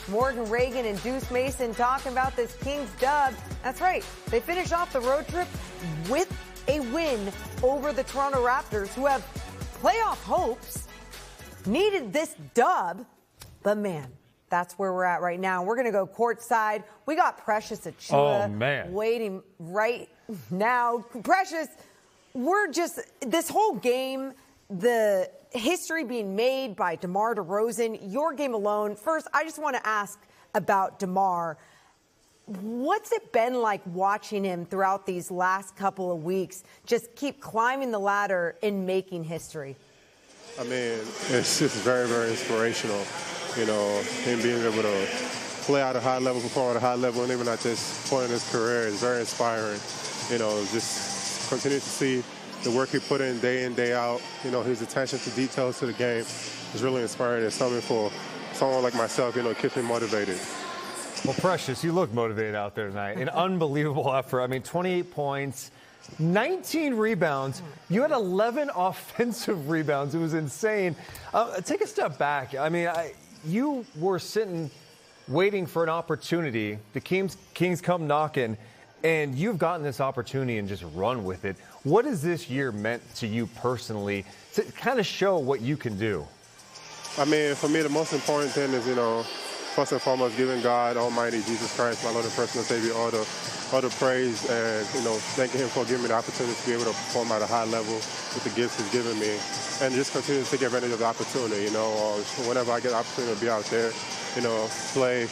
Morgan Ragan and Deuce Mason talking about this Kings dub. That's right. They finish off the road trip with a win over the Toronto Raptors, who have playoff hopes. Needed this dub, but man, that's where we're at right now. We're going to go courtside. We got Precious Achiuwa waiting right now. Precious, this whole game, the history being made by DeMar DeRozan, your game alone. First, I just want to ask about DeMar. What's it been like watching him throughout these last couple of weeks just keep climbing the ladder and making history? I mean, it's just very, very inspirational. You know, him being able to play at a high level, perform at a high level, and even at this point in his career is very inspiring. You know, just continue to see the work he put in, day out. You know, his attention to details to the game is really inspiring. It's something for someone like myself, you know, keep me motivated. Well, Precious, you look motivated out there tonight. An unbelievable effort. I mean, 28 points, 19 rebounds. You had 11 offensive rebounds. It was insane. Take a step back. I mean, you were sitting waiting for an opportunity. The Kings come knocking, and you've gotten this opportunity and just run with it. What has this year meant to you personally to kind of show what you can do? I mean, for me, the most important thing is, you know, first and foremost, giving God Almighty, Jesus Christ, my Lord and personal Savior, all the praise, and, you know, thanking Him for giving me the opportunity to be able to perform at a high level with the gifts He's given me, and just continue to take advantage of the opportunity. You know, whenever I get the opportunity to be out there, you know, play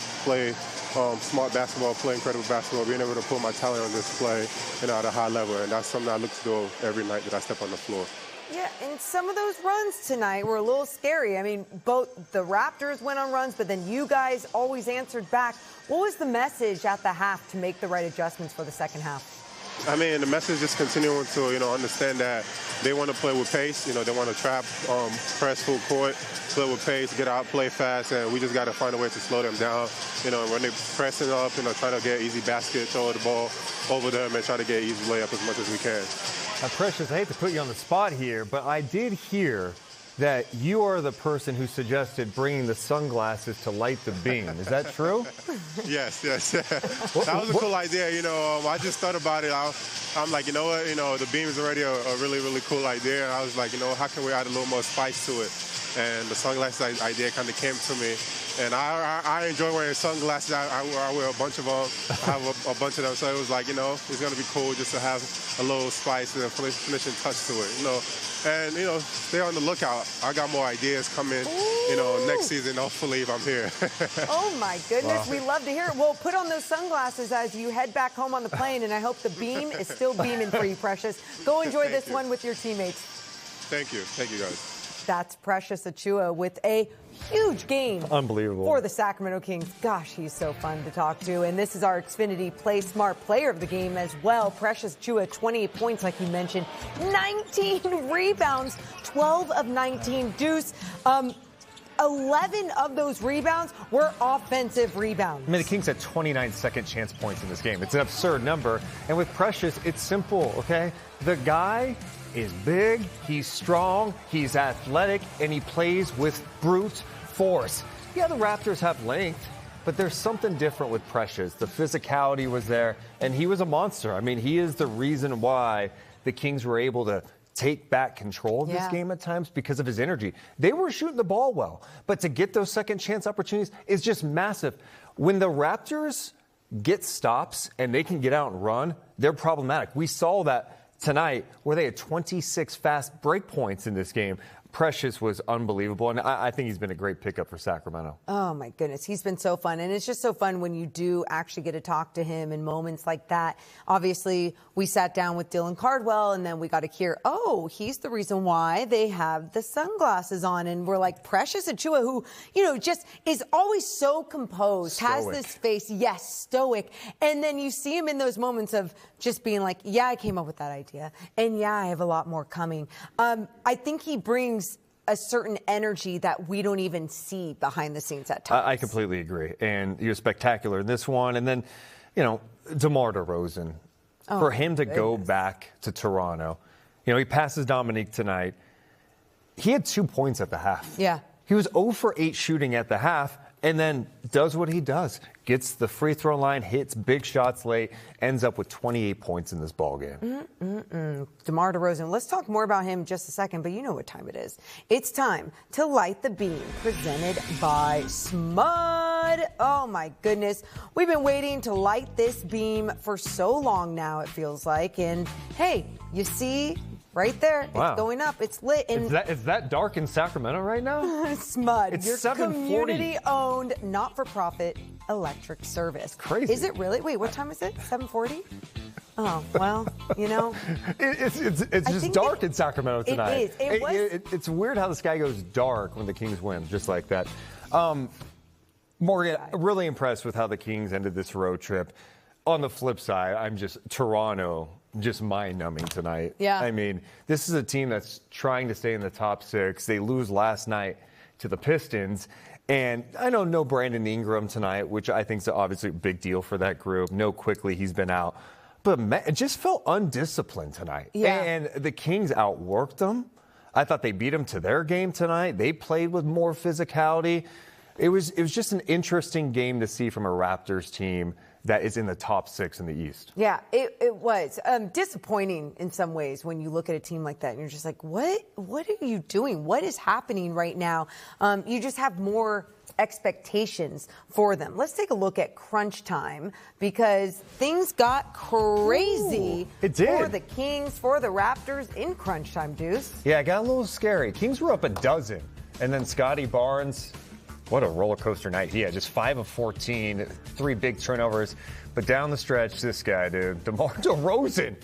smart basketball, play incredible basketball, being able to put my talent on display, you know, at a high level, and that's something I look to do every night that I step on the floor. Yeah, and some of those runs tonight were a little scary. I mean, both the Raptors went on runs, but then you guys always answered back. What was the message at the half to make the right adjustments for the second half? I mean, the message is continuing to, you know, understand that they want to play with pace. You know, they want to trap, press full court, play with pace, get out, play fast, and we just got to find a way to slow them down. You know, when they're pressing up, you know, trying to get easy basket, throw the ball over them and try to get easy layup as much as we can. Precious, I hate to put you on the spot here, but I did hear that you are the person who suggested bringing the sunglasses to light the beam. Is that true? Yes. That was a cool idea. You know, I just thought about it. I'm like, you know what? You know, the beam is already a really, really cool idea. And I was like, you know, how can we add a little more spice to it? And the sunglasses idea kind of came to me. And I enjoy wearing sunglasses. I wear a bunch of them. I have a bunch of them. So it was like, you know, it's going to be cool just to have a little spice and a finishing touch to it, you know. And, you know, stay on the lookout. I got more ideas coming, you know, next season, hopefully, if I'm here. Oh, my goodness. Wow. We love to hear it. Well, put on those sunglasses as you head back home on the plane, and I hope the beam is still beaming for you, Precious. Go enjoy this one with your teammates. Thank you. Thank you, guys. That's Precious Achiuwa with a huge game. Unbelievable. For the Sacramento Kings. Gosh, he's so fun to talk to. And this is our Xfinity Play Smart player of the game as well. Precious Achiuwa, 28 points, like you mentioned. 19 rebounds, 12 of 19. Deuce, 11 of those rebounds were offensive rebounds. I mean, the Kings had 29 second chance points in this game. It's an absurd number. And with Precious, it's simple, okay? The guy is big, he's strong, he's athletic, and he plays with brute force. Yeah, the Raptors have length, but there's something different with Precious. The physicality was there, and he was a monster. I mean, he is the reason why the Kings were able to take back control of this game at times because of his energy. They were shooting the ball well, but to get those second chance opportunities is just massive. When the Raptors get stops and they can get out and run, they're problematic. We saw that tonight where they had 26 fast break points in this game. Precious was unbelievable, and I think he's been a great pickup for Sacramento. Oh, my goodness. He's been so fun, and it's just so fun when you do actually get to talk to him in moments like that. Obviously, we sat down with Dylan Cardwell, and then we got to hear, oh, he's the reason why they have the sunglasses on, and we're like, Precious Achiuwa, who, you know, just is always so composed, stoic. has this face, stoic, and then you see him in those moments of just being like, yeah, I came up with that idea, and yeah, I have a lot more coming. I think he brings a certain energy that we don't even see behind the scenes at times. I completely agree. And he was spectacular in this one. And then, you know, DeMar DeRozan, for him to go back to Toronto, you know, he passes Dominique tonight. He had 2 points at the half. Yeah. He was 0 for 8 shooting at the half. and then does what he does. Gets the free throw line, hits big shots late, ends up with 28 points in this ballgame. DeMar DeRozan. Let's talk more about him in just a second, but you know what time it is. It's time to light the beam, presented by Smud. Oh, my goodness. We've been waiting to light this beam for so long now, it feels like. And, hey, you see... right there. Wow. It's going up. It's lit. And is that dark in Sacramento right now? Smud. It's your 7:40. community-owned, not-for-profit electric service. Crazy. Is it really? Wait, what time is it? 7:40? Oh, well, you know. It's just dark in Sacramento tonight. It is. It's weird how the sky goes dark when the Kings win, just like that. Morgan, really impressed with how the Kings ended this road trip. On the flip side, Toronto, just mind-numbing tonight. Yeah. I mean, this is a team that's trying to stay in the top 6. They lose last night to the Pistons. And I know no Brandon Ingram tonight, which I think is obviously a big deal for that group. No Quickly, he's been out. But it just felt undisciplined tonight. Yeah. And the Kings outworked them. I thought they beat them to their game tonight. They played with more physicality. It was just an interesting game to see from a Raptors team that is in the top 6 in the East. Yeah, it was disappointing in some ways when you look at a team like that and you're just like, what are you doing? What is happening right now? You just have more expectations for them. Let's take a look at crunch time, because things got crazy. It did. For the Kings, for the Raptors in crunch time, Deuce. Yeah, it got a little scary. Kings were up a dozen, and then Scotty Barnes, what a roller coaster night he had. Just 5 of 14, 3 big turnovers. But down the stretch, this guy, dude, DeMar DeRozan.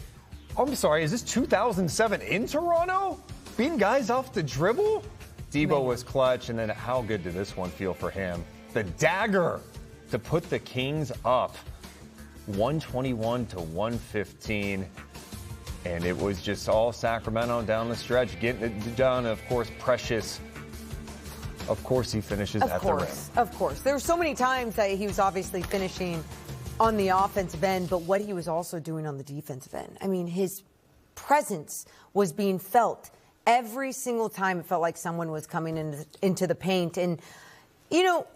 I'm sorry, is this 2007 in Toronto? Beating guys off the dribble? Debo was clutch, and then how good did this one feel for him? The dagger to put the Kings up 121 to 115. And it was just all Sacramento down the stretch, getting it done. Of course, Precious. Of course he finishes at the rim. Of course. There were so many times that he was obviously finishing on the offensive end, but what he was also doing on the defensive end. I mean, his presence was being felt every single time. It felt like someone was coming into the paint. And, you know,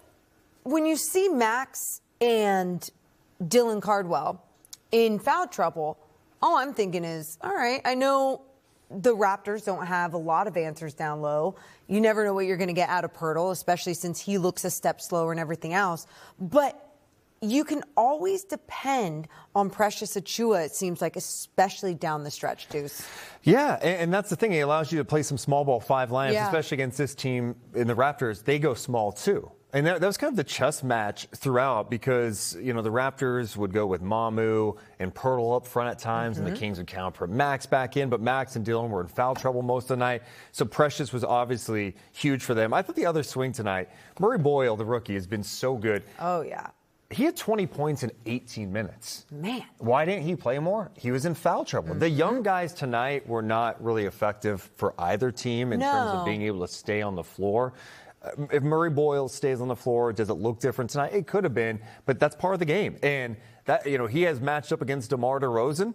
when you see Max and Dylan Cardwell in foul trouble, all I'm thinking is, all right, I know the Raptors don't have a lot of answers down low. You never know what you're going to get out of Pirtle, especially since he looks a step slower and everything else. But you can always depend on Precious Achiuwa, it seems like, especially down the stretch, Deuce. Yeah, and that's the thing. It allows you to play some small ball 5 lineups, especially against this team in the Raptors. They go small, too. And that was kind of the chess match throughout, because, you know, the Raptors would go with Mamu and Pirtle up front at times, and the Kings would counter put Max back in. But Max and Dylan were in foul trouble most of the night. So Precious was obviously huge for them. I thought the other swing tonight, Murray Boyle, the rookie, has been so good. Oh, yeah. He had 20 points in 18 minutes. Man. Why didn't he play more? He was in foul trouble. The young guys tonight were not really effective for either team in terms of being able to stay on the floor. If Murray Boyle stays on the floor, does it look different tonight? It could have been, but that's part of the game. And that, you know, he has matched up against DeMar DeRozan,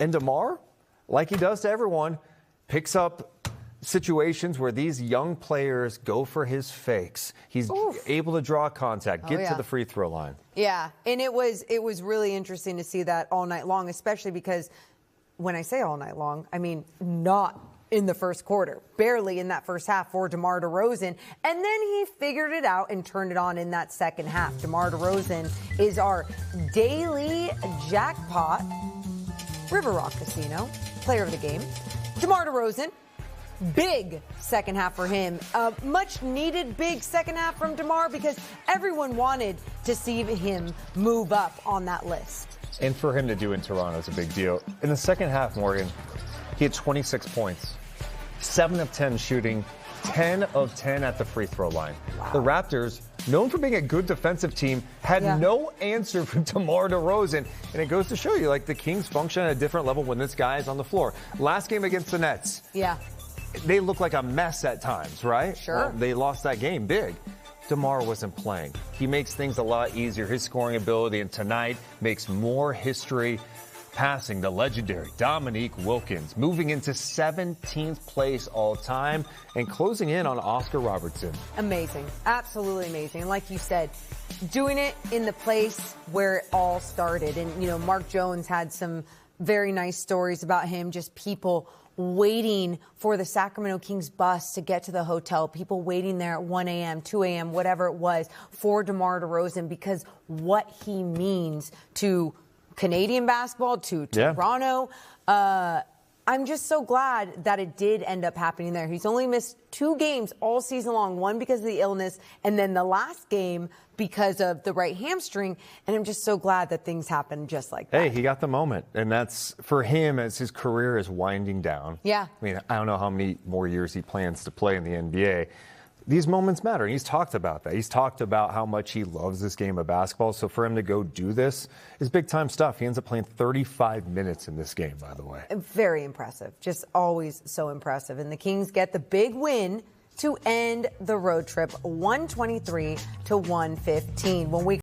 and DeMar, like he does to everyone, picks up situations where these young players go for his fakes. He's able to draw contact, get to the free throw line. Yeah, and it was really interesting to see that all night long, especially because when I say all night long, I mean not in the first quarter, barely in that first half for DeMar DeRozan. And then he figured it out and turned it on in that second half. DeMar DeRozan is our daily jackpot River Rock Casino player of the game. DeMar DeRozan, big second half for him. Much needed big second half from DeMar, because everyone wanted to see him move up on that list. And for him to do in Toronto is a big deal. In the second half, Morgan, he had 26 points, 7 of 10 shooting, 10 of 10 at the free throw line. Wow. The Raptors, known for being a good defensive team, had no answer for DeMar DeRozan. And it goes to show you, like, the Kings function at a different level when this guy is on the floor. Last game against the Nets. Yeah. They look like a mess at times, right? Sure. Well, they lost that game big. DeMar wasn't playing. He makes things a lot easier. His scoring ability, and tonight makes more history. passing the legendary Dominique Wilkins, moving into 17th place all time and closing in on Oscar Robertson. Amazing. Absolutely amazing. And like you said, doing it in the place where it all started. And, you know, Mark Jones had some very nice stories about him, just people waiting for the Sacramento Kings bus to get to the hotel, people waiting there at 1 a.m., 2 a.m., whatever it was, for DeMar DeRozan, because what he means to Canadian basketball, to Toronto. I'm just so glad that it did end up happening there. He's only missed 2 games all season long, one because of the illness, and then the last game because of the right hamstring. And I'm just so glad that things happened just like that. Hey, he got the moment, and that's for him as his career is winding down. Yeah. I mean, I don't know how many more years he plans to play in the NBA. These moments matter, and he's talked about that. He's talked about how much he loves this game of basketball. So for him to go do this is big-time stuff. He ends up playing 35 minutes in this game, by the way. Very impressive. Just always so impressive. And the Kings get the big win to end the road trip, 123-115. When we